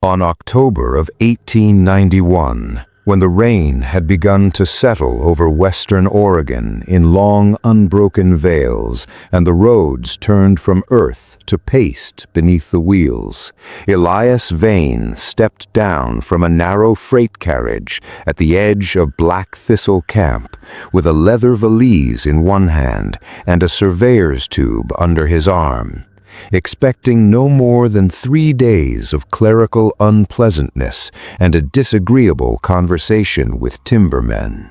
On October of 1891, when the rain had begun to settle over western Oregon in long, unbroken veils, and the roads turned from earth to paste beneath the wheels, Elias Vane stepped down from a narrow freight carriage at the edge of Black Thistle Camp, with a leather valise in one hand and a surveyor's tube under his arm, expecting no more than 3 days of clerical unpleasantness and a disagreeable conversation with timbermen.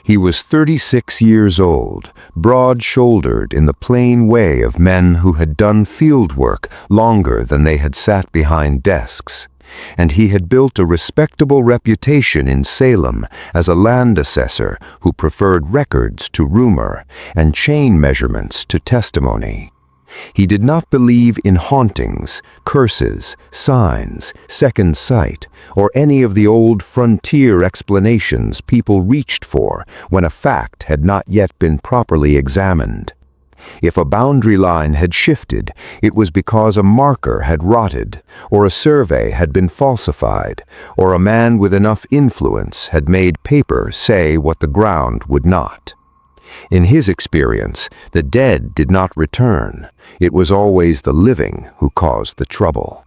He was 36 years old, broad-shouldered in the plain way of men who had done field work longer than they had sat behind desks, and he had built a respectable reputation in Salem as a land assessor who preferred records to rumor and chain measurements to testimony. He did not believe in hauntings, curses, signs, second sight, or any of the old frontier explanations people reached for when a fact had not yet been properly examined. If a boundary line had shifted, it was because a marker had rotted, or a survey had been falsified, or a man with enough influence had made paper say what the ground would not. In his experience, the dead did not return. It was always the living who caused the trouble.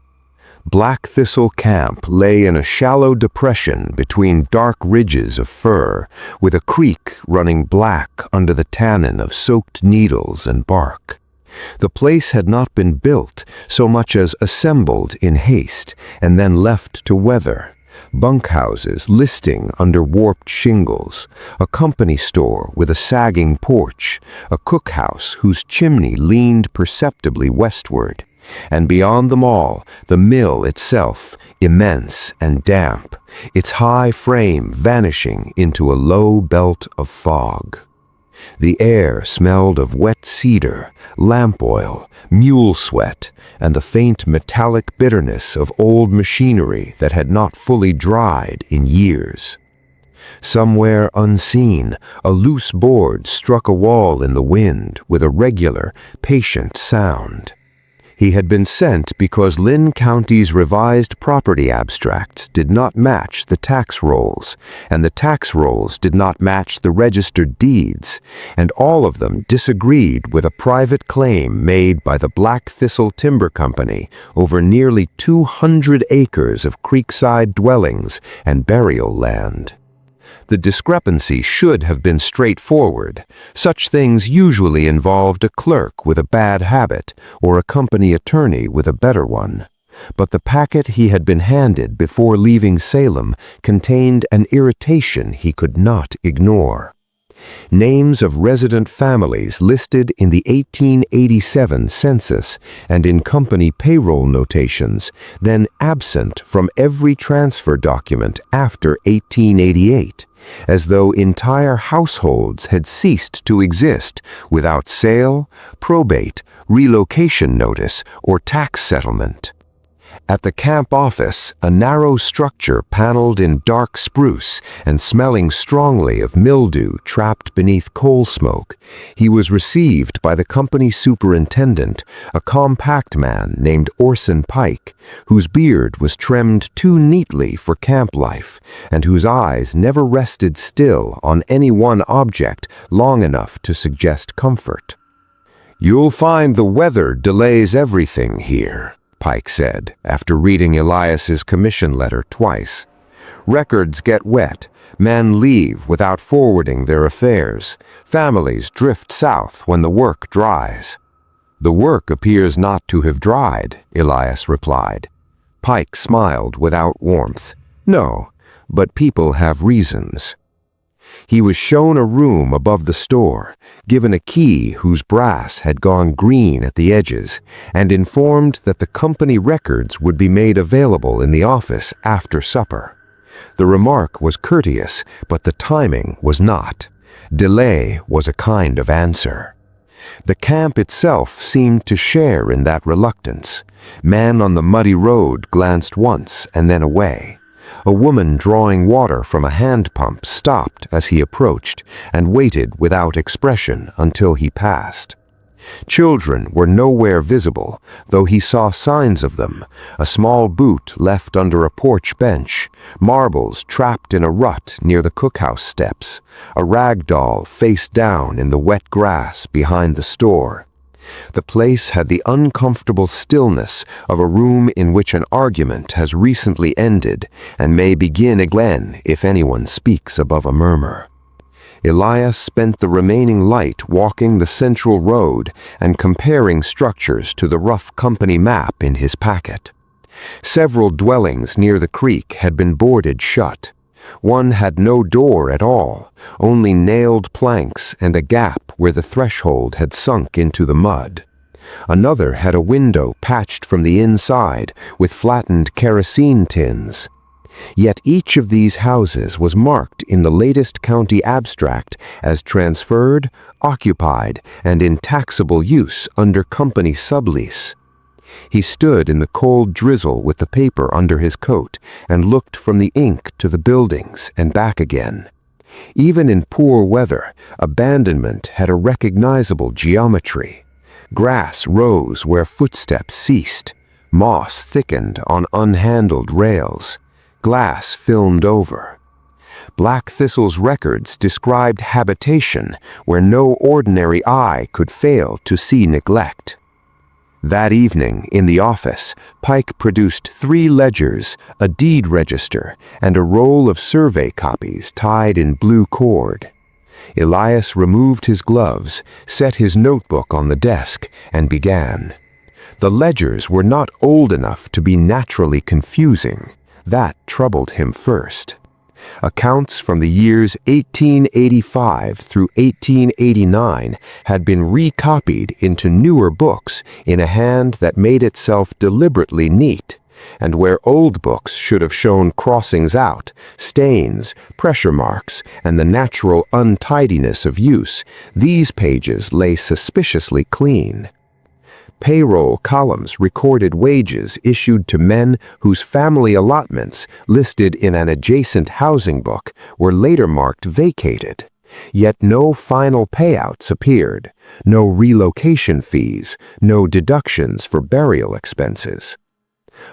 Black Thistle Camp lay in a shallow depression between dark ridges of fir, with a creek running black under the tannin of soaked needles and bark. The place had not been built so much as assembled in haste and then left to weather. Bunkhouses listing under warped shingles, a company store with a sagging porch, a cookhouse whose chimney leaned perceptibly westward, and beyond them all, the mill itself, immense and damp, its high frame vanishing into a low belt of fog. The air smelled of wet cedar, lamp oil, mule sweat, and the faint metallic bitterness of old machinery that had not fully dried in years. Somewhere unseen, a loose board struck a wall in the wind with a regular, patient sound. He had been sent because Lynn County's revised property abstracts did not match the tax rolls, and the tax rolls did not match the registered deeds, and all of them disagreed with a private claim made by the Black Thistle Timber Company over nearly 200 acres of creekside dwellings and burial land. The discrepancy should have been straightforward. Such things usually involved a clerk with a bad habit or a company attorney with a better one. But the packet he had been handed before leaving Salem contained an irritation he could not ignore. Names of resident families listed in the 1887 census and in company payroll notations, then absent from every transfer document after 1888, as though entire households had ceased to exist without sale, probate, relocation notice, or tax settlement. At the camp office, a narrow structure paneled in dark spruce and smelling strongly of mildew trapped beneath coal smoke, he was received by the company superintendent, a compact man named Orson Pike, whose beard was trimmed too neatly for camp life, and whose eyes never rested still on any one object long enough to suggest comfort. "You'll find the weather delays everything here," Pike said, after reading Elias's commission letter twice. "Records get wet, men leave without forwarding their affairs, families drift south when the work dries." "The work appears not to have dried," Elias replied. Pike smiled without warmth. "No, but people have reasons." He was shown a room above the store, given a key whose brass had gone green at the edges, and informed that the company records would be made available in the office after supper. The remark was courteous, but the timing was not. Delay was a kind of answer. The camp itself seemed to share in that reluctance. Men on the muddy road glanced once and then away. A woman drawing water from a hand pump stopped as he approached and waited without expression until he passed. Children were nowhere visible, though he saw signs of them: a small boot left under a porch bench, marbles trapped in a rut near the cookhouse steps, a rag doll face down in the wet grass behind the store. The place had the uncomfortable stillness of a room in which an argument has recently ended and may begin again if anyone speaks above a murmur. Elias spent the remaining light walking the central road and comparing structures to the rough company map in his packet. Several dwellings near the creek had been boarded shut. One had no door at all, only nailed planks and a gap where the threshold had sunk into the mud. Another had a window patched from the inside with flattened kerosene tins. Yet each of these houses was marked in the latest county abstract as transferred, occupied, and in taxable use under company sublease. He stood in the cold drizzle with the paper under his coat and looked from the ink to the buildings and back again. Even in poor weather, abandonment had a recognizable geometry. Grass rose where footsteps ceased, moss thickened on unhandled rails, glass filmed over. Black Thistle's records described habitation where no ordinary eye could fail to see neglect. That evening, in the office, Pike produced 3 ledgers, a deed register, and a roll of survey copies tied in blue cord. Elias removed his gloves, set his notebook on the desk, and began. The ledgers were not old enough to be naturally confusing. That troubled him first. Accounts from the years 1885 through 1889 had been recopied into newer books in a hand that made itself deliberately neat, and where old books should have shown crossings out, stains, pressure marks, and the natural untidiness of use, these pages lay suspiciously clean. Payroll columns recorded wages issued to men whose family allotments, listed in an adjacent housing book, were later marked vacated. Yet no final payouts appeared, no relocation fees, no deductions for burial expenses.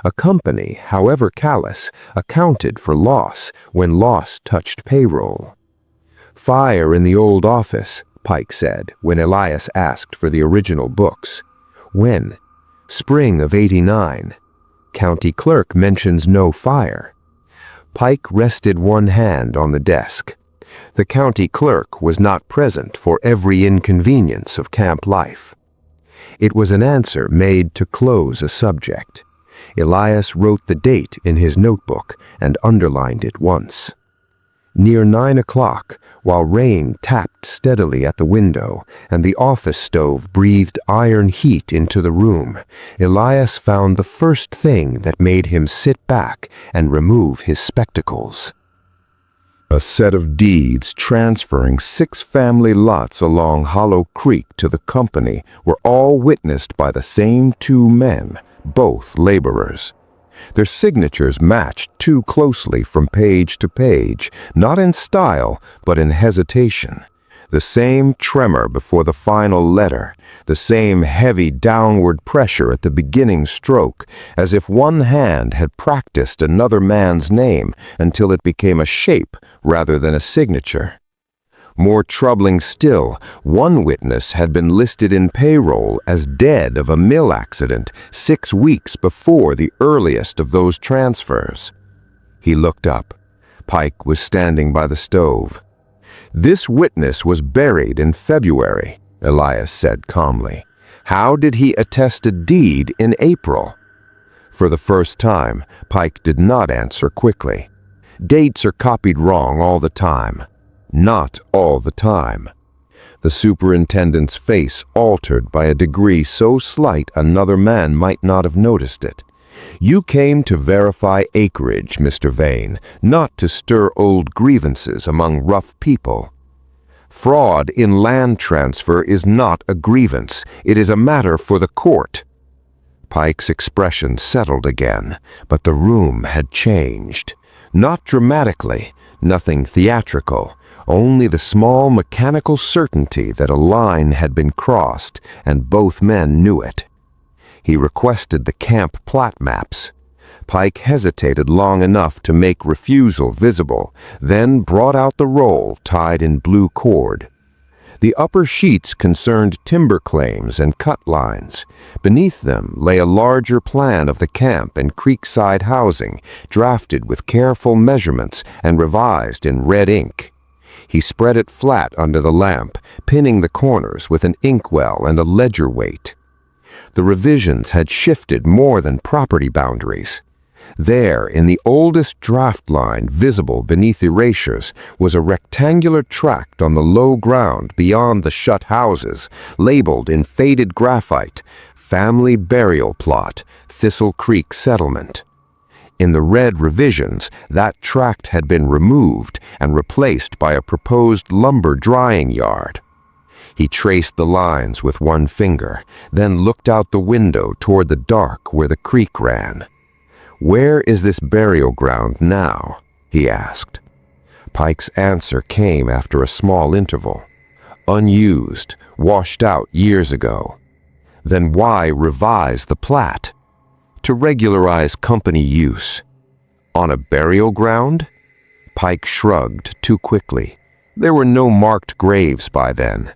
A company, however callous, accounted for loss when loss touched payroll. "Fire in the old office," Pike said when Elias asked for the original books. "When?" "Spring of '89. County clerk mentions no fire." Pike rested one hand on the desk. The county clerk was not present for every inconvenience of camp life. It was an answer made to close a subject. Elias wrote the date in his notebook and underlined it once. Near 9 o'clock, while rain tapped steadily at the window and the office stove breathed iron heat into the room, Elias found the first thing that made him sit back and remove his spectacles. A set of deeds transferring 6 family lots along Hollow Creek to the company were all witnessed by the same 2 men, both laborers. Their signatures matched too closely from page to page, not in style, but in hesitation. The same tremor before the final letter, the same heavy downward pressure at the beginning stroke, as if one hand had practiced another man's name until it became a shape rather than a signature. More troubling still, one witness had been listed in payroll as dead of a mill accident 6 weeks before the earliest of those transfers. He looked up. Pike was standing by the stove. "This witness was buried in February," Elias said calmly. "How did he attest a deed in April?" For the first time, Pike did not answer quickly. "Dates are copied wrong all the time." "Not all the time." The superintendent's face altered by a degree so slight another man might not have noticed it. "You came to verify acreage, Mr. Vane, not to stir old grievances among rough people. Fraud in land transfer is not a grievance. It is a matter for the court." Pike's expression settled again, but the room had changed. Not dramatically, nothing theatrical, only the small mechanical certainty that a line had been crossed, and both men knew it. He requested the camp plat maps. Pike hesitated long enough to make refusal visible, then brought out the roll tied in blue cord. The upper sheets concerned timber claims and cut lines. Beneath them lay a larger plan of the camp and creekside housing, drafted with careful measurements and revised in red ink. He spread it flat under the lamp, pinning the corners with an inkwell and a ledger weight. The revisions had shifted more than property boundaries. There, in the oldest draft line visible beneath erasures, was a rectangular tract on the low ground beyond the shut houses, labeled in faded graphite, Family Burial Plot, Thistle Creek Settlement. In the red revisions, that tract had been removed and replaced by a proposed lumber drying yard. He traced the lines with one finger, then looked out the window toward the dark where the creek ran. "Where is this burial ground now?" he asked. Pike's answer came after a small interval. "Unused, washed out years ago." "Then why revise the plat?" "To regularize company use." "On a burial ground?" Pike shrugged too quickly. There were no marked graves by then.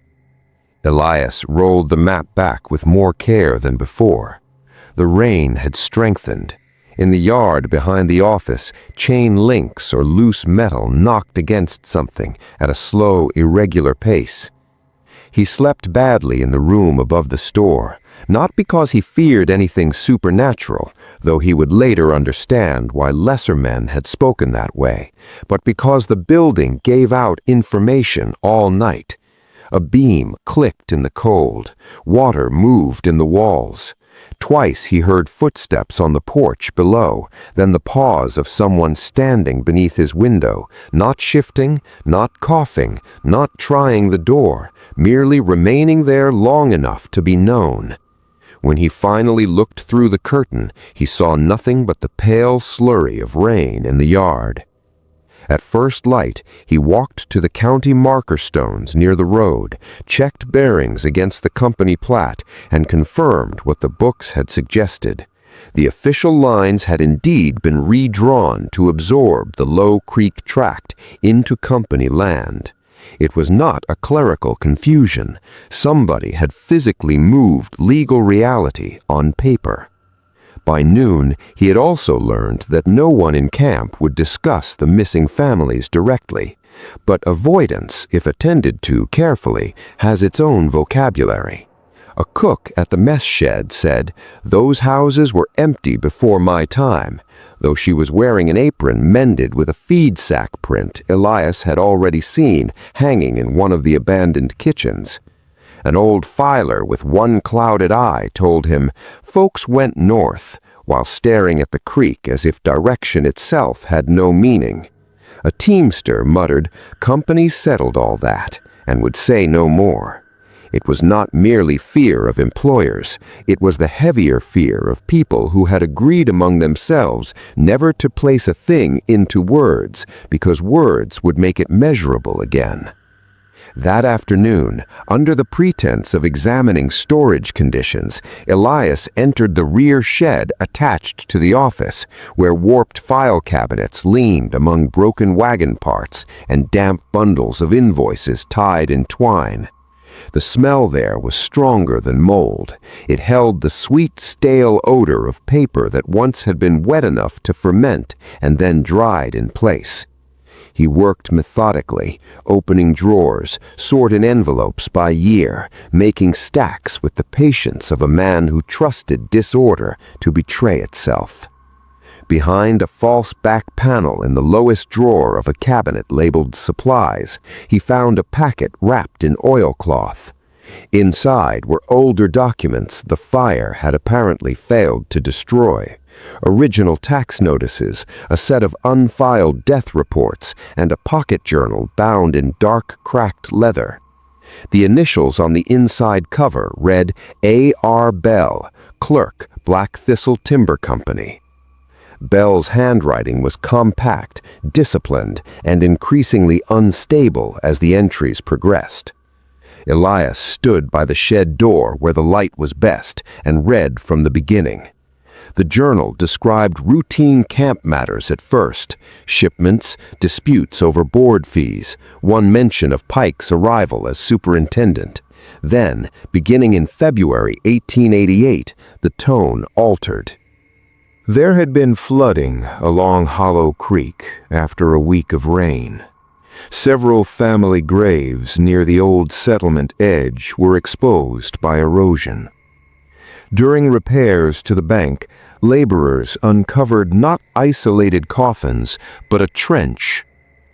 Elias rolled the map back with more care than before. The rain had strengthened. In the yard behind the office, chain links or loose metal knocked against something at a slow, irregular pace. He slept badly in the room above the store, not because he feared anything supernatural, though he would later understand why lesser men had spoken that way, but because the building gave out information all night. A beam clicked in the cold. Water moved in the walls. Twice he heard footsteps on the porch below, then the pause of someone standing beneath his window, not shifting, not coughing, not trying the door, merely remaining there long enough to be known. When he finally looked through the curtain, he saw nothing but the pale slurry of rain in the yard. At first light, he walked to the county marker stones near the road, checked bearings against the company plat, and confirmed what the books had suggested. The official lines had indeed been redrawn to absorb the Low Creek tract into company land. It was not a clerical confusion. Somebody had physically moved legal reality on paper. By noon, he had also learned that no one in camp would discuss the missing families directly, but avoidance, if attended to carefully, has its own vocabulary. A cook at the mess shed said, "Those houses were empty before my time," though she was wearing an apron mended with a feed sack print Elias had already seen hanging in one of the abandoned kitchens. An old filer with one clouded eye told him, "Folks went north," while staring at the creek as if direction itself had no meaning. A teamster muttered, "Companies settled all that," and would say no more. It was not merely fear of employers, it was the heavier fear of people who had agreed among themselves never to place a thing into words, because words would make it measurable again. That afternoon, under the pretense of examining storage conditions, Elias entered the rear shed attached to the office, where warped file cabinets leaned among broken wagon parts and damp bundles of invoices tied in twine. The smell there was stronger than mold. It held the sweet, stale odor of paper that once had been wet enough to ferment and then dried in place. He worked methodically, opening drawers, sorting envelopes by year, making stacks with the patience of a man who trusted disorder to betray itself. Behind a false back panel in the lowest drawer of a cabinet labeled Supplies, he found a packet wrapped in oilcloth. Inside were older documents the fire had apparently failed to destroy. Original tax notices, a set of unfiled death reports, and a pocket journal bound in dark, cracked leather. The initials on the inside cover read A.R. Bell, Clerk, Black Thistle Timber Company. Bell's handwriting was compact, disciplined, and increasingly unstable as the entries progressed. Elias stood by the shed door where the light was best and read from the beginning. The journal described routine camp matters at first: shipments, disputes over board fees, one mention of Pike's arrival as superintendent. Then, beginning in February 1888, the tone altered. There had been flooding along Hollow Creek after a week of rain. Several family graves near the old settlement edge were exposed by erosion. During repairs to the bank, laborers uncovered not isolated coffins, but a trench,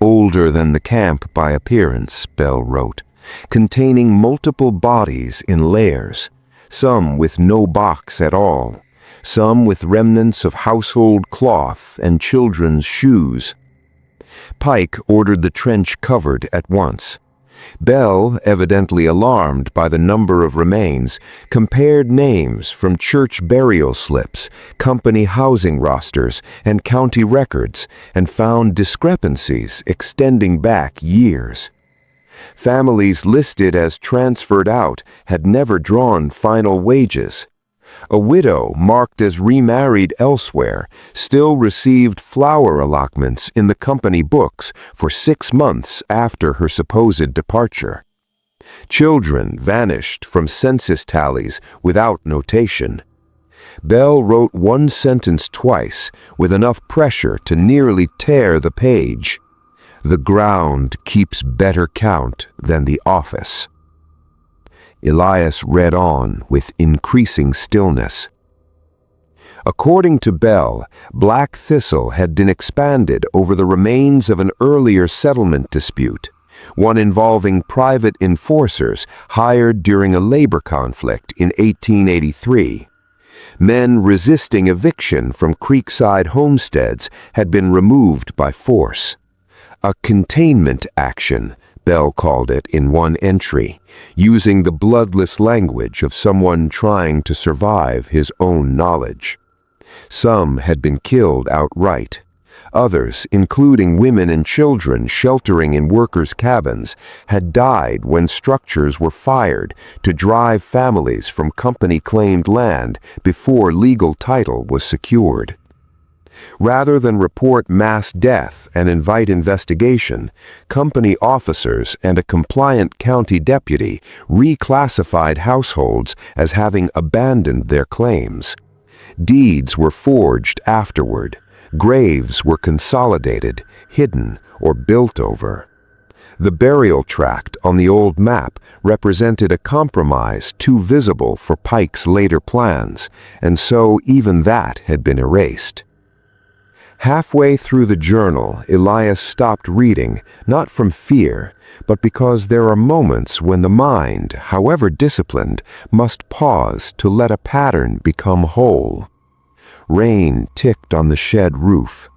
older than the camp by appearance, Bell wrote, containing multiple bodies in layers, some with no box at all, some with remnants of household cloth and children's shoes. Pike ordered the trench covered at once. Bell, evidently alarmed by the number of remains, compared names from church burial slips, company housing rosters, and county records, and found discrepancies extending back years. Families listed as transferred out had never drawn final wages. A widow marked as remarried elsewhere still received flower allotments in the company books for 6 months after her supposed departure. Children vanished from census tallies without notation. Bell wrote one sentence twice with enough pressure to nearly tear the page. The ground keeps better count than the office. Elias read on with increasing stillness. According to Bell, Black Thistle had been expanded over the remains of an earlier settlement dispute, one involving private enforcers hired during a labor conflict in 1883. Men resisting eviction from creekside homesteads had been removed by force. A containment action, Bell called it in one entry, using the bloodless language of someone trying to survive his own knowledge. Some had been killed outright. Others, including women and children sheltering in workers' cabins, had died when structures were fired to drive families from company-claimed land before legal title was secured. Rather than report mass death and invite investigation, company officers and a compliant county deputy reclassified households as having abandoned their claims. Deeds were forged afterward. Graves were consolidated, hidden, or built over. The burial tract on the old map represented a compromise too visible for Pike's later plans, and so even that had been erased. Halfway through the journal, Elias stopped reading, not from fear, but because there are moments when the mind, however disciplined, must pause to let a pattern become whole. Rain ticked on the shed roof.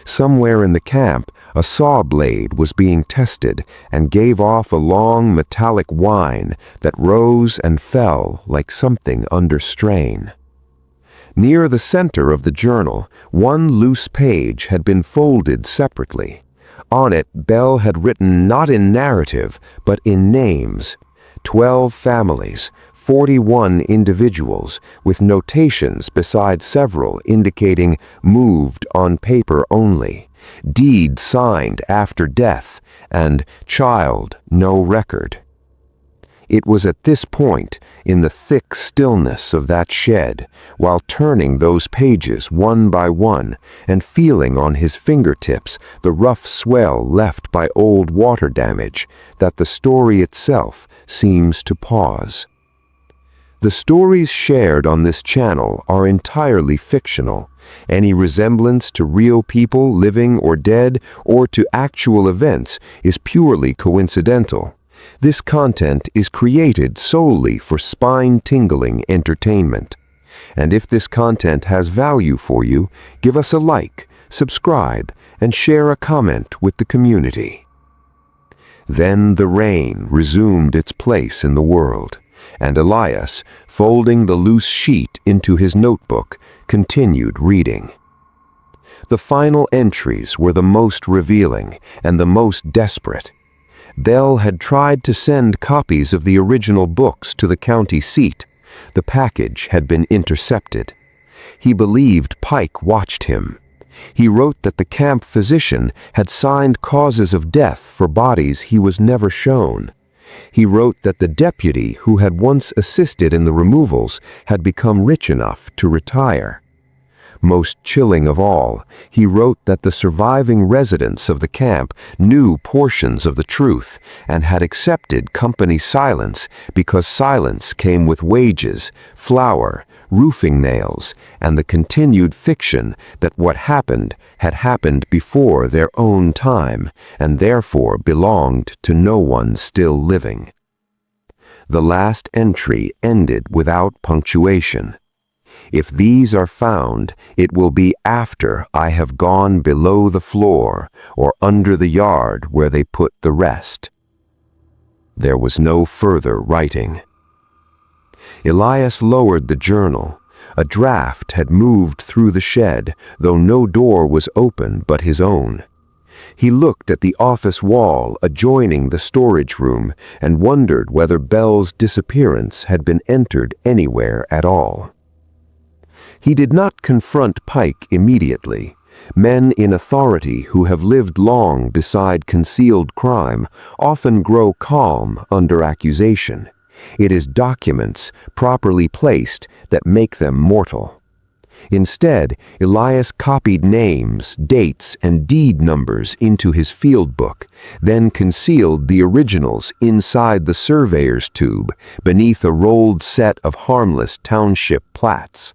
Somewhere in the camp, a saw blade was being tested and gave off a long metallic whine that rose and fell like something under strain. Near the center of the journal, one loose page had been folded separately. On it, Bell had written not in narrative, but in names. 12 families, 41 individuals, with notations beside several indicating moved on paper only, deed signed after death, and child no record. It was at this point, in the thick stillness of that shed, while turning those pages one by one and feeling on his fingertips the rough swell left by old water damage, that the story itself seems to pause. The stories shared on this channel are entirely fictional. Any resemblance to real people living or dead or to actual events is purely coincidental. This content is created solely for spine-tingling entertainment. And if this content has value for you, give us a like, subscribe, and share a comment with the community. Then the rain resumed its place in the world, and Elias, folding the loose sheet into his notebook, continued reading. The final entries were the most revealing and the most desperate. Bell had tried to send copies of the original books to the county seat. The package had been intercepted. He believed Pike watched him. He wrote that the camp physician had signed causes of death for bodies he was never shown. He wrote that the deputy who had once assisted in the removals had become rich enough to retire. Most chilling of all, he wrote that the surviving residents of the camp knew portions of the truth and had accepted company silence because silence came with wages, flour, roofing nails, and the continued fiction that what happened had happened before their own time and therefore belonged to no one still living. The last entry ended without punctuation. If these are found, it will be after I have gone below the floor or under the yard where they put the rest. There was no further writing. Elias lowered the journal. A draft had moved through the shed, though no door was open but his own. He looked at the office wall adjoining the storage room and wondered whether Bell's disappearance had been entered anywhere at all. He did not confront Pike immediately. Men in authority who have lived long beside concealed crime often grow calm under accusation. It is documents properly placed that make them mortal. Instead, Elias copied names, dates, and deed numbers into his field book, then concealed the originals inside the surveyor's tube beneath a rolled set of harmless township plats.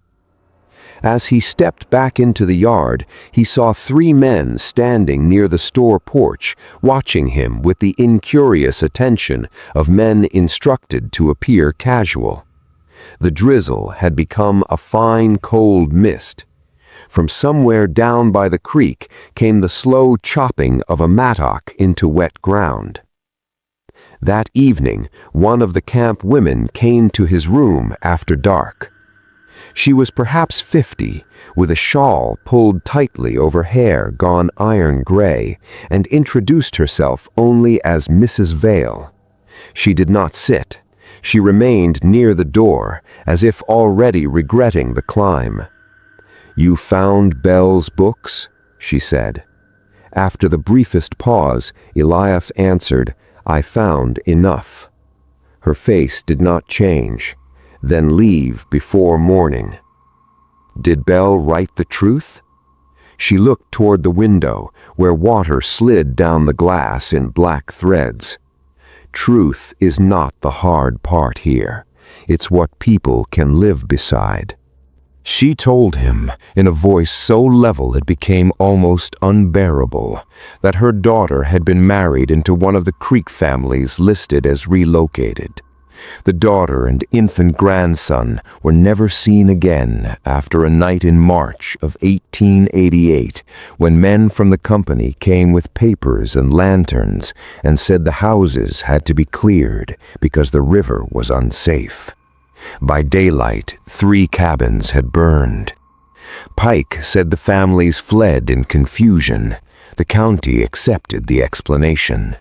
As he stepped back into the yard, he saw 3 men standing near the store porch, watching him with the incurious attention of men instructed to appear casual. The drizzle had become a fine, cold mist. From somewhere down by the creek came the slow chopping of a mattock into wet ground. That evening, one of the camp women came to his room after dark. She was perhaps 50, with a shawl pulled tightly over hair gone iron gray, and introduced herself only as Mrs. Vale. She did not sit. She remained near the door, as if already regretting the climb. "You found Bell's books?" she said. After the briefest pause, Elias answered, "I found enough." Her face did not change. "Then leave before morning." Did Bell write the truth? She looked toward the window, where water slid down the glass in black threads. Truth is not the hard part here. It's what people can live beside. She told him, in a voice so level it became almost unbearable, that her daughter had been married into one of the Creek families listed as relocated. The daughter and infant grandson were never seen again after a night in March of 1888, when men from the company came with papers and lanterns and said the houses had to be cleared because the river was unsafe. By daylight, 3 cabins had burned. Pike said the families fled in confusion. The county accepted the explanation.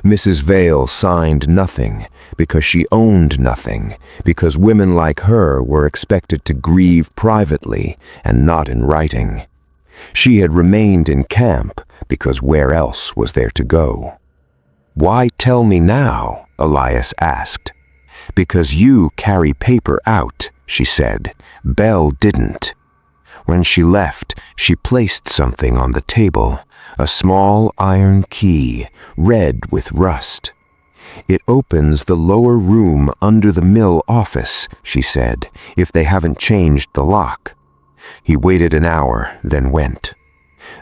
Mrs. Vale signed nothing because she owned nothing, because women like her were expected to grieve privately and not in writing. She had remained in camp because where else was there to go? "Why tell me now?" Elias asked. "Because you carry paper out," she said. "Bell didn't." When she left, she placed something on the table. A small iron key, red with rust. "It opens the lower room under the mill office," she said, "if they haven't changed the lock." He waited an hour, then went.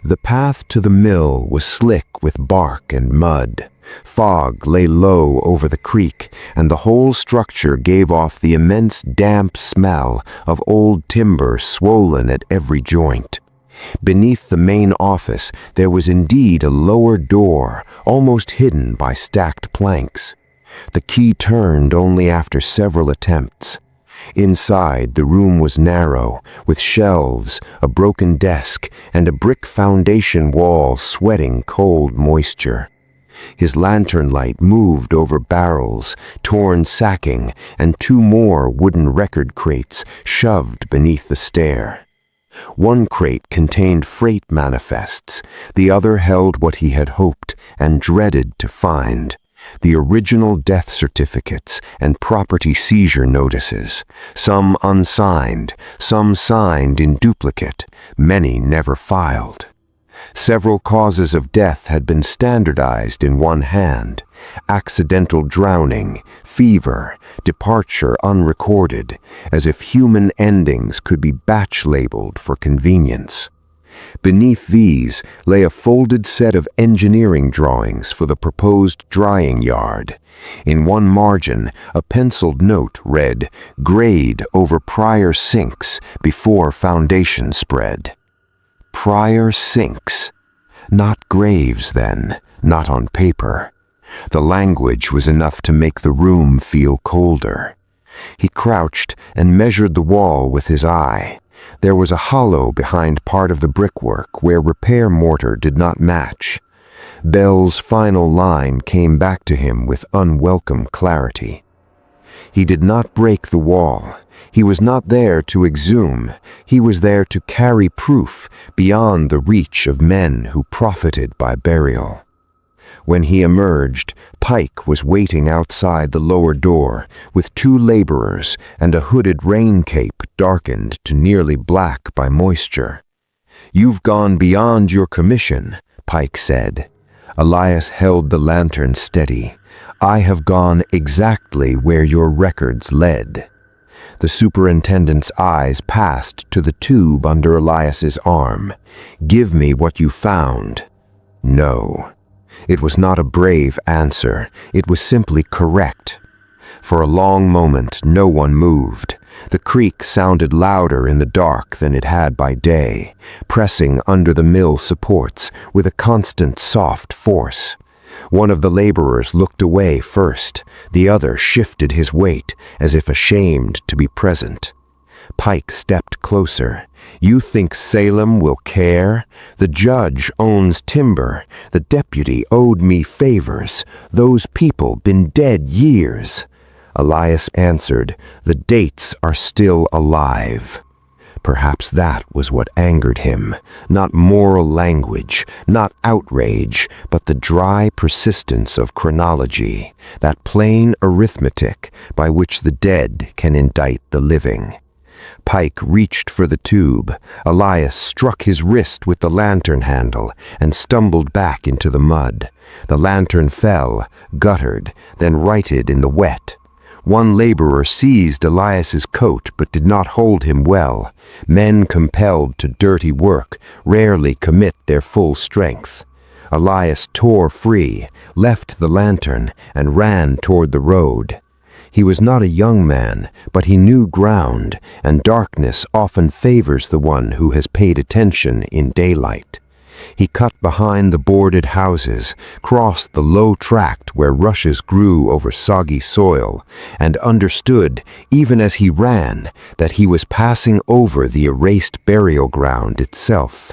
The path to the mill was slick with bark and mud. Fog lay low over the creek, and the whole structure gave off the immense damp smell of old timber swollen at every joint. Beneath the main office there was indeed a lower door, almost hidden by stacked planks. The key turned only after several attempts. Inside, the room was narrow, with shelves, a broken desk, and a brick foundation wall sweating cold moisture. His lantern light moved over barrels, torn sacking, and two more wooden record crates shoved beneath the stair. One crate contained freight manifests, the other held what he had hoped and dreaded to find: the original death certificates and property seizure notices, some unsigned, some signed in duplicate, many never filed. Several causes of death had been standardized in one hand: accidental drowning, fever, departure unrecorded, as if human endings could be batch-labeled for convenience. Beneath these lay a folded set of engineering drawings for the proposed drying yard. In one margin, a penciled note read, "Grade over prior sinks before foundation spread." Prior sinks. Not graves, then, not on paper. The language was enough to make the room feel colder. He crouched and measured the wall with his eye. There was a hollow behind part of the brickwork where repair mortar did not match. Bell's final line came back to him with unwelcome clarity. He did not break the wall. He was not there to exhume. He was there to carry proof beyond the reach of men who profited by burial. When he emerged, Pike was waiting outside the lower door with two laborers and a hooded rain cape darkened to nearly black by moisture. "You've gone beyond your commission," Pike said. Elias held the lantern steady. "I have gone exactly where your records led." The superintendent's eyes passed to the tube under Elias's arm. "Give me what you found." No. It was not a brave answer. It was simply correct. For a long moment, no one moved. The creak sounded louder in the dark than it had by day, pressing under the mill supports with a constant soft force. One of the laborers looked away first. The other shifted his weight, as if ashamed to be present. Pike stepped closer. "You think Salem will care? The judge owns timber. The deputy owed me favors. Those people been dead years." Elias answered, "The dates are still alive." Perhaps that was what angered him. Not moral language, not outrage, but the dry persistence of chronology, that plain arithmetic by which the dead can indict the living. Pike reached for the tube. Elias struck his wrist with the lantern handle and stumbled back into the mud. The lantern fell, guttered, then righted in the wet. One laborer seized Elias's coat but did not hold him well. Men compelled to dirty work rarely commit their full strength. Elias tore free, left the lantern, and ran toward the road. He was not a young man, but he knew ground, and darkness often favors the one who has paid attention in daylight. He cut behind the boarded houses, crossed the low tract where rushes grew over soggy soil, and understood, even as he ran, that he was passing over the erased burial ground itself.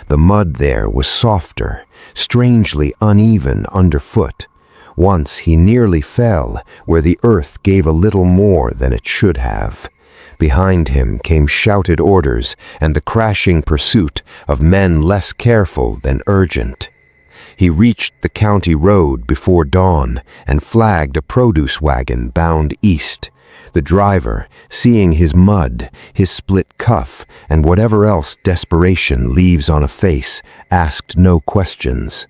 The mud there was softer, strangely uneven underfoot. Once he nearly fell where the earth gave a little more than it should have. Behind him came shouted orders and the crashing pursuit of men less careful than urgent. He reached the county road before dawn and flagged a produce wagon bound east. The driver, seeing his mud, his split cuff, and whatever else desperation leaves on a face, asked no questions.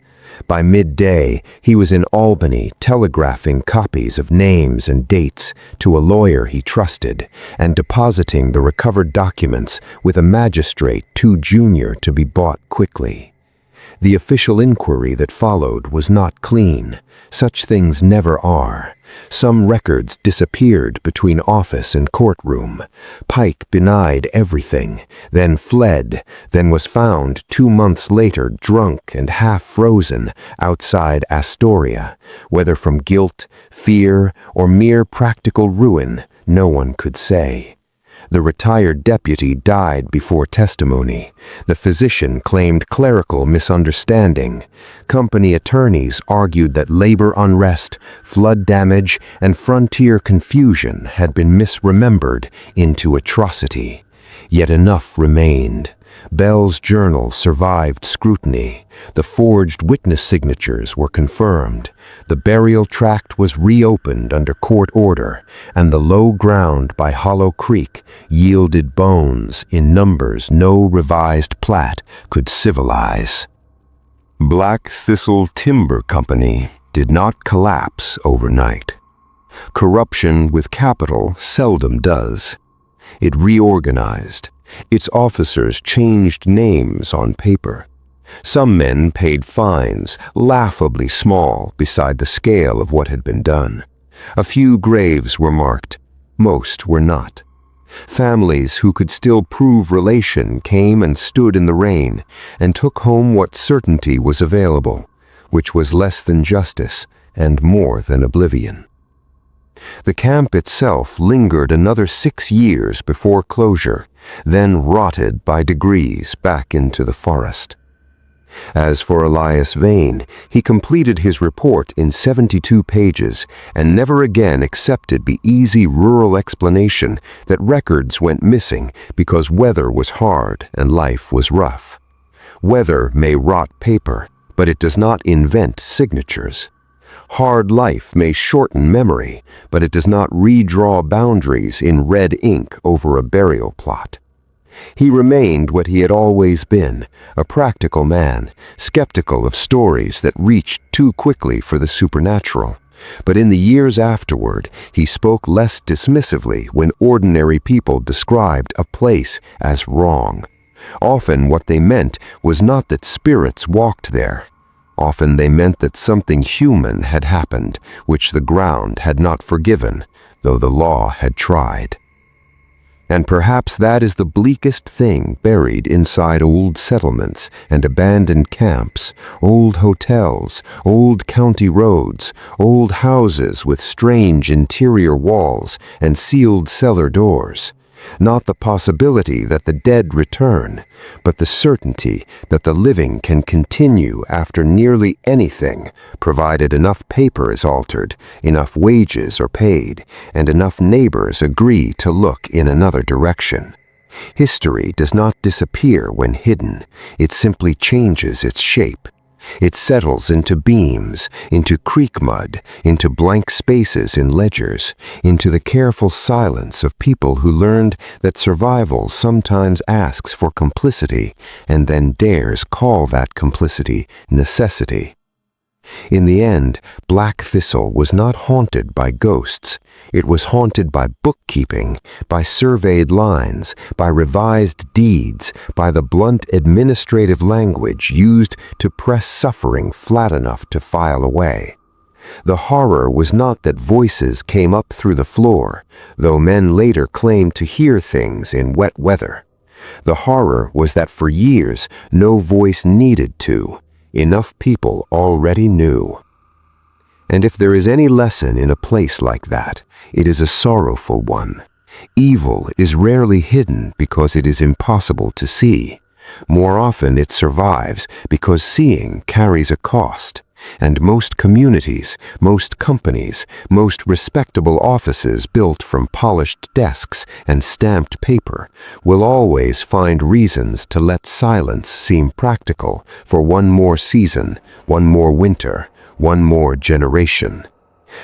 By midday, he was in Albany telegraphing copies of names and dates to a lawyer he trusted and depositing the recovered documents with a magistrate too junior to be bought quickly. The official inquiry that followed was not clean. Such things never are. Some records disappeared between office and courtroom. Pike denied everything, then fled, then was found 2 months later drunk and half frozen outside Astoria. Whether from guilt, fear, or mere practical ruin, No one could say. The retired deputy died before testimony. The physician claimed clerical misunderstanding. Company attorneys argued that labor unrest, flood damage, and frontier confusion had been misremembered into atrocity. Yet enough remained. Bell's journal survived scrutiny. The forged witness signatures were confirmed. The burial tract was reopened under court order, and the low ground by Hollow Creek yielded bones in numbers no revised plat could civilize. Black Thistle Timber Company did not collapse overnight. Corruption with capital seldom does. It reorganized. Its officers changed names on paper. Some men paid fines, laughably small beside the scale of what had been done. A few graves were marked. Most were not. Families who could still prove relation came and stood in the rain and took home what certainty was available, which was less than justice and more than oblivion. The camp itself lingered another 6 years before closure, then rotted by degrees back into the forest. As for Elias Vane, he completed his report in 72 pages and never again accepted the easy rural explanation that records went missing because weather was hard and life was rough. Weather may rot paper, but it does not invent signatures. Hard life may shorten memory, but it does not redraw boundaries in red ink over a burial plot. He remained what he had always been, a practical man, skeptical of stories that reached too quickly for the supernatural. But in the years afterward, he spoke less dismissively when ordinary people described a place as wrong. Often what they meant was not that spirits walked there. Often they meant that something human had happened, which the ground had not forgiven, though the law had tried. And perhaps that is the bleakest thing buried inside old settlements and abandoned camps, old hotels, old county roads, old houses with strange interior walls and sealed cellar doors. Not the possibility that the dead return, but the certainty that the living can continue after nearly anything, provided enough paper is altered, enough wages are paid, and enough neighbors agree to look in another direction. History does not disappear when hidden, it simply changes its shape. It settles into beams, into creek mud, into blank spaces in ledgers, into the careful silence of people who learned that survival sometimes asks for complicity and then dares call that complicity necessity. In the end, Black Thistle was not haunted by ghosts. It was haunted by bookkeeping, by surveyed lines, by revised deeds, by the blunt administrative language used to press suffering flat enough to file away. The horror was not that voices came up through the floor, though men later claimed to hear things in wet weather. The horror was that for years no voice needed to. Enough people already knew. And if there is any lesson in a place like that, it is a sorrowful one. Evil is rarely hidden because it is impossible to see. More often it survives because seeing carries a cost. And most communities, most companies, most respectable offices built from polished desks and stamped paper will always find reasons to let silence seem practical for one more season, one more winter, one more generation.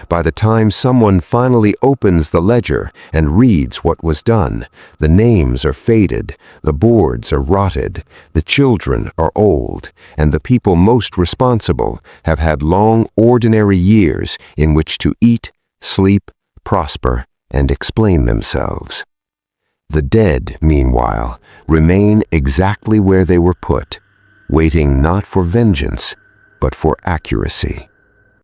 By the time someone finally opens the ledger and reads what was done, the names are faded, the boards are rotted, the children are old, and the people most responsible have had long, ordinary years in which to eat, sleep, prosper, and explain themselves. The dead, meanwhile, remain exactly where they were put, waiting not for vengeance, but for accuracy.